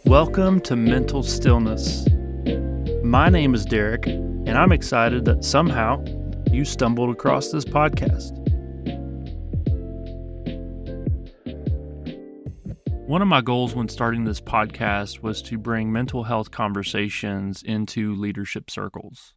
Welcome to Mental Stillness. My name is Derek, and I'm excited that somehow you stumbled across this podcast. One of my goals when starting this podcast was to bring mental health conversations into leadership circles.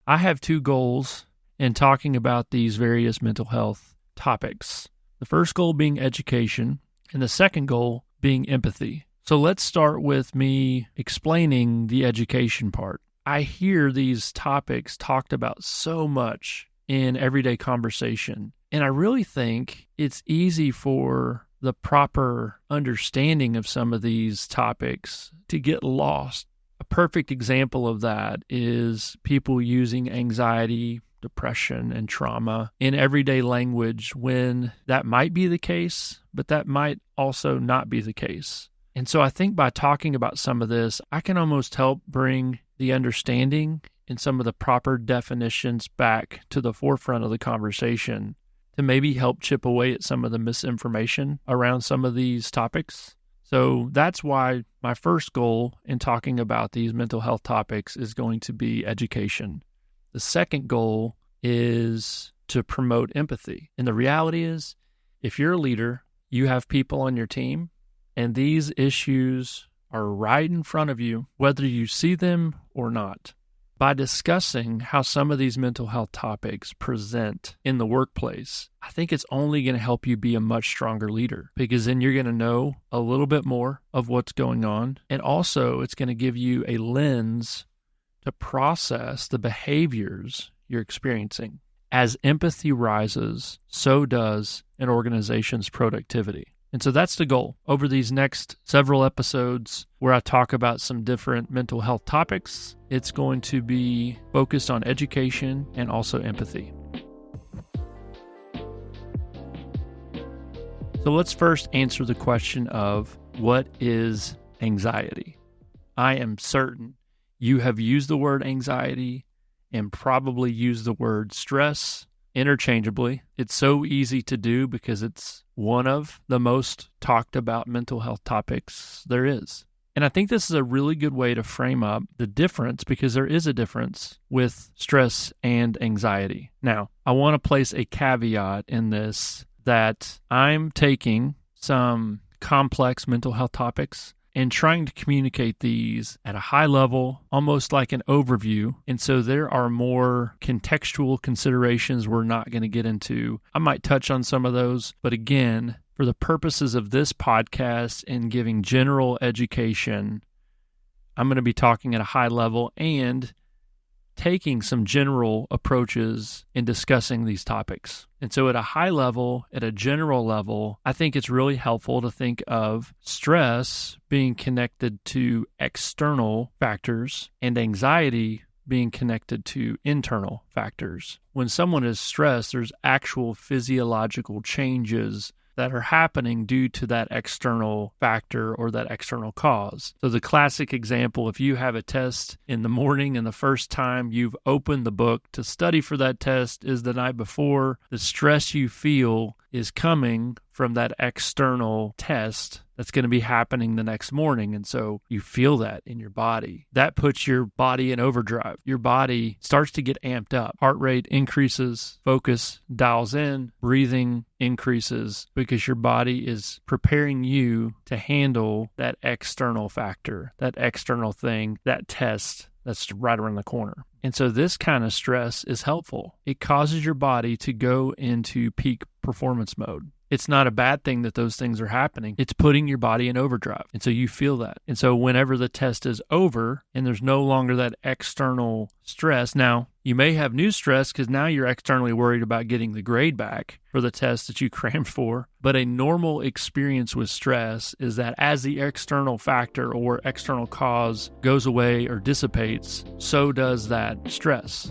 I have two goals in talking about these various mental health topics. The first goal being education, and the second goal being empathy. So let's start with me explaining the education part. I hear these topics talked about so much in everyday conversation, and I really think it's easy for the proper understanding of some of these topics to get lost. A perfect example of that is people using anxiety, depression, and trauma in everyday language when that might be the case, but that might also not be the case. And so I think by talking about some of this, I can almost help bring the understanding and some of the proper definitions back to the forefront of the conversation to maybe help chip away at some of the misinformation around some of these topics. So that's why my first goal in talking about these mental health topics is going to be education. The second goal is to promote empathy. And the reality is, if you're a leader, you have people on your team, and these issues are right in front of you, whether you see them or not. By discussing how some of these mental health topics present in the workplace, I think it's only going to help you be a much stronger leader, because then you're going to know a little bit more of what's going on. And also, it's going to give you a lens to process the behaviors you're experiencing. As empathy rises, so does an organization's productivity. And so that's the goal. Over these next several episodes where I talk about some different mental health topics, it's going to be focused on education and also empathy. So let's first answer the question of what is anxiety? I am certain you have used the word anxiety and probably used the word stress interchangeably. It's so easy to do because it's one of the most talked about mental health topics there is. And I think this is a really good way to frame up the difference, because there is a difference with stress and anxiety. Now, I want to place a caveat in this that I'm taking some complex mental health topics and trying to communicate these at a high level, almost like an overview. And so there are more contextual considerations we're not going to get into. I might touch on some of those, but again, for the purposes of this podcast and giving general education, I'm going to be talking at a high level and taking some general approaches in discussing these topics. And so at a high level, at a general level, I think it's really helpful to think of stress being connected to external factors and anxiety being connected to internal factors. When someone is stressed, there's actual physiological changes that are happening due to that external factor or that external cause. So the classic example, if you have a test in the morning and the first time you've opened the book to study for that test is the night before, the stress you feel is coming from that external test that's going to be happening the next morning. And so you feel that in your body. That puts your body in overdrive. Your body starts to get amped up. Heart rate increases, focus dials in, breathing increases, because your body is preparing you to handle that external factor, that external thing, that test that's right around the corner. And so this kind of stress is helpful. It causes your body to go into peak performance mode. It's not a bad thing that those things are happening. It's putting your body in overdrive. And so you feel that. And so whenever the test is over and there's no longer that external stress, now you may have new stress because now you're externally worried about getting the grade back for the test that you crammed for. But a normal experience with stress is that as the external factor or external cause goes away or dissipates, so does that stress.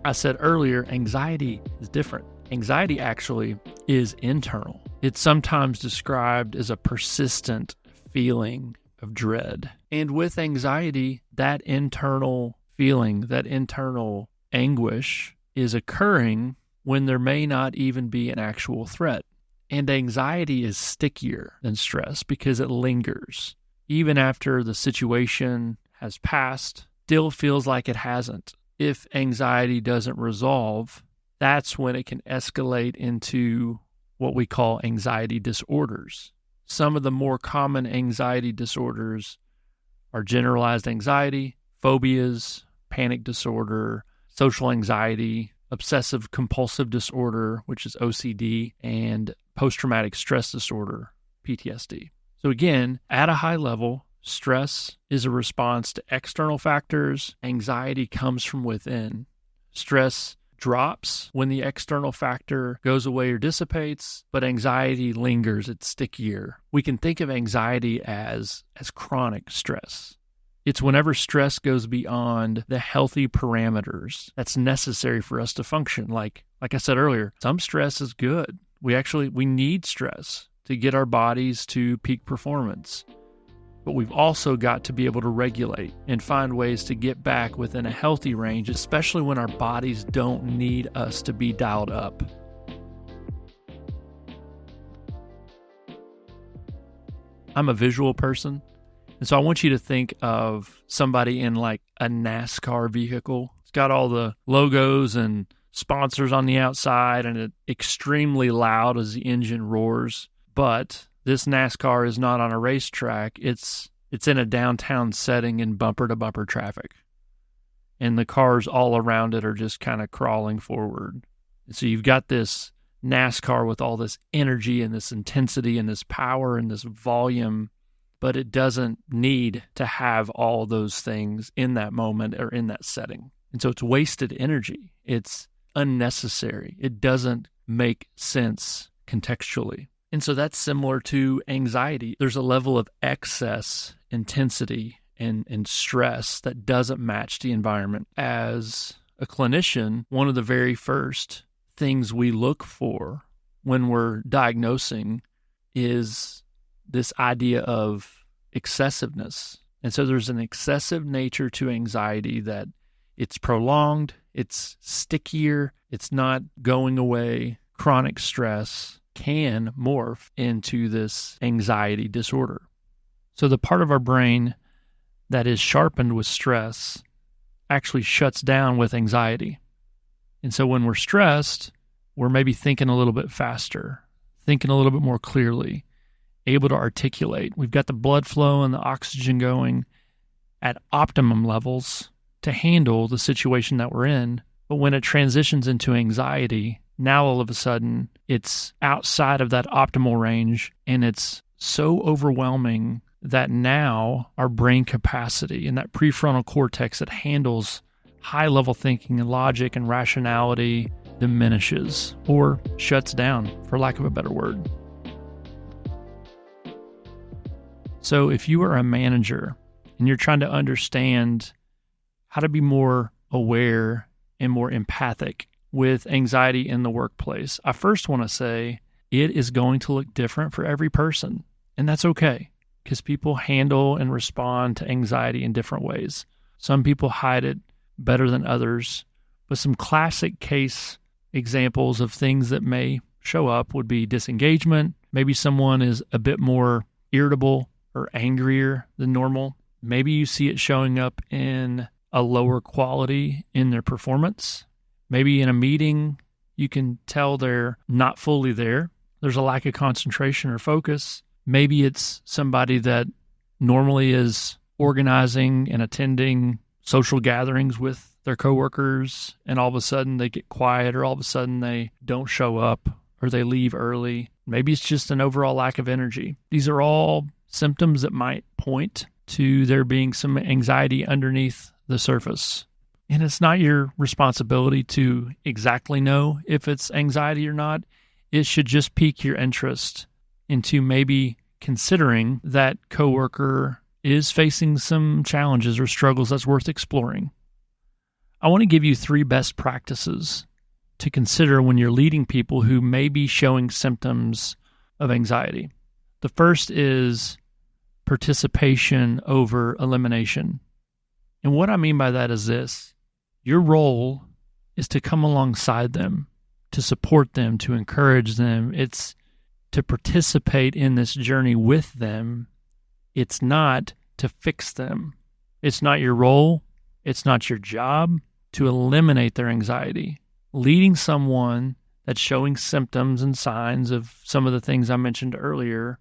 I said earlier, anxiety is different. Anxiety actually is internal. It's sometimes described as a persistent feeling of dread. And with anxiety, that internal feeling, that internal anguish is occurring when there may not even be an actual threat. And anxiety is stickier than stress because it lingers. Even after the situation has passed, still feels like it hasn't. If anxiety doesn't resolve, that's when it can escalate into what we call anxiety disorders. Some of the more common anxiety disorders are generalized anxiety, phobias, panic disorder, social anxiety, obsessive compulsive disorder, which is OCD, and post-traumatic stress disorder, PTSD. So again, at a high level, stress is a response to external factors. Anxiety comes from within. Stress drops when the external factor goes away or dissipates, but anxiety lingers. It's stickier. We can think of anxiety as chronic stress. It's whenever stress goes beyond the healthy parameters that's necessary for us to function. Like I said earlier, some stress is good. We need stress to get our bodies to peak performance. But we've also got to be able to regulate and find ways to get back within a healthy range, especially when our bodies don't need us to be dialed up. I'm a visual person, and so I want you to think of somebody in like a NASCAR vehicle. It's got all the logos and sponsors on the outside, and it's extremely loud as the engine roars. But this NASCAR is not on a racetrack. It's in a downtown setting in bumper-to-bumper traffic. And the cars all around it are just kind of crawling forward. And so you've got this NASCAR with all this energy and this intensity and this power and this volume, but it doesn't need to have all those things in that moment or in that setting. And so it's wasted energy. It's unnecessary. It doesn't make sense contextually. And so that's similar to anxiety. There's a level of excess intensity and stress that doesn't match the environment. As a clinician, one of the very first things we look for when we're diagnosing is this idea of excessiveness. And so there's an excessive nature to anxiety that it's prolonged, it's stickier, it's not going away. Chronic stress can morph into this anxiety disorder. So the part of our brain that is sharpened with stress actually shuts down with anxiety. And so when we're stressed, we're maybe thinking a little bit faster, thinking a little bit more clearly, able to articulate. We've got the blood flow and the oxygen going at optimum levels to handle the situation that we're in. But when it transitions into anxiety, now all of a sudden it's outside of that optimal range, and it's so overwhelming that now our brain capacity and that prefrontal cortex that handles high-level thinking and logic and rationality diminishes or shuts down, for lack of a better word. So if you are a manager and you're trying to understand how to be more aware and more empathic with anxiety in the workplace, I first want to say it is going to look different for every person. And that's okay, because people handle and respond to anxiety in different ways. Some people hide it better than others, but some classic case examples of things that may show up would be disengagement. Maybe someone is a bit more irritable or angrier than normal. Maybe you see it showing up in a lower quality in their performance. Maybe in a meeting, you can tell they're not fully there. There's a lack of concentration or focus. Maybe it's somebody that normally is organizing and attending social gatherings with their coworkers, and all of a sudden they get quiet, or all of a sudden they don't show up, or they leave early. Maybe it's just an overall lack of energy. These are all symptoms that might point to there being some anxiety underneath the surface. And it's not your responsibility to exactly know if it's anxiety or not. It should just pique your interest into maybe considering that coworker is facing some challenges or struggles that's worth exploring. I want to give you 3 best practices to consider when you're leading people who may be showing symptoms of anxiety. The first is participation over elimination. And what I mean by that is this: your role is to come alongside them, to support them, to encourage them. It's to participate in this journey with them. It's not to fix them. It's not your role. It's not your job to eliminate their anxiety. Leading someone that's showing symptoms and signs of some of the things I mentioned earlier,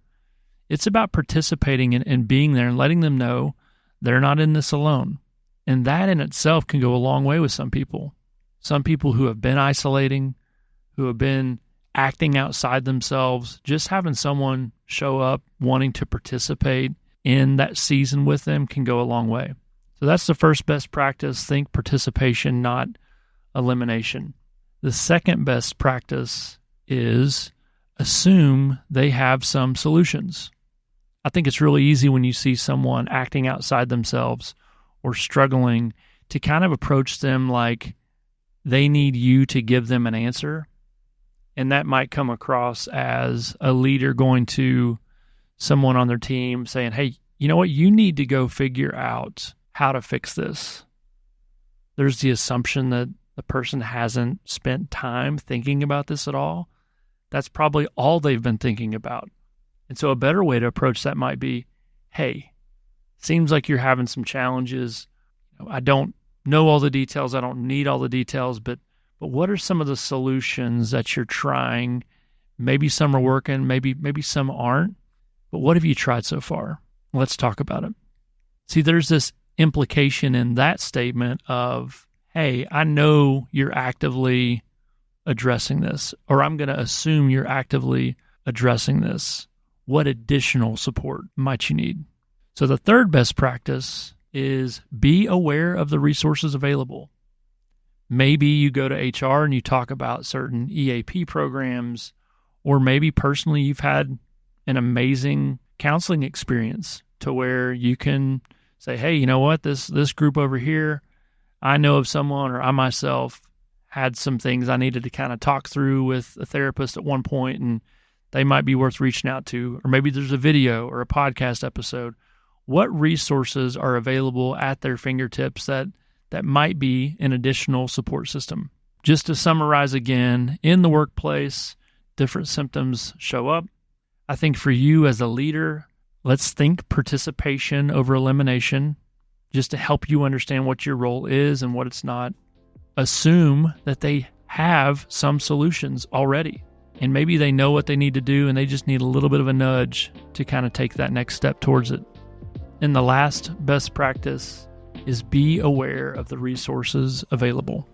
it's about participating and being there and letting them know they're not in this alone. And that in itself can go a long way with some people. Some people who have been isolating, who have been acting outside themselves, just having someone show up wanting to participate in that season with them can go a long way. So that's the first best practice. Think participation, not elimination. The second best practice is assume they have some solutions. I think it's really easy when you see someone acting outside themselves or struggling to kind of approach them like they need you to give them an answer. And that might come across as a leader going to someone on their team saying, hey, you know what? You need to go figure out how to fix this. There's the assumption that the person hasn't spent time thinking about this at all. That's probably all they've been thinking about. And so a better way to approach that might be, hey, seems like you're having some challenges. I don't know all the details. I don't need all the details, but what are some of the solutions that you're trying? Maybe some are working, maybe some aren't. But what have you tried so far? Let's talk about it. See, there's this implication in that statement of, hey, I know you're actively addressing this, or I'm going to assume you're actively addressing this. What additional support might you need? So the third best practice is be aware of the resources available. Maybe you go to HR and you talk about certain EAP programs, or maybe personally you've had an amazing counseling experience to where you can say, hey, you know what, this group over here, I know of someone, or I myself had some things I needed to kind of talk through with a therapist at one point, and they might be worth reaching out to. Or maybe there's a video or a podcast episode. What resources are available at their fingertips that might be an additional support system? Just to summarize again, in the workplace, different symptoms show up. I think for you as a leader, let's think participation over elimination, just to help you understand what your role is and what it's not. Assume that they have some solutions already, and maybe they know what they need to do and they just need a little bit of a nudge to kind of take that next step towards it. And the last best practice is be aware of the resources available.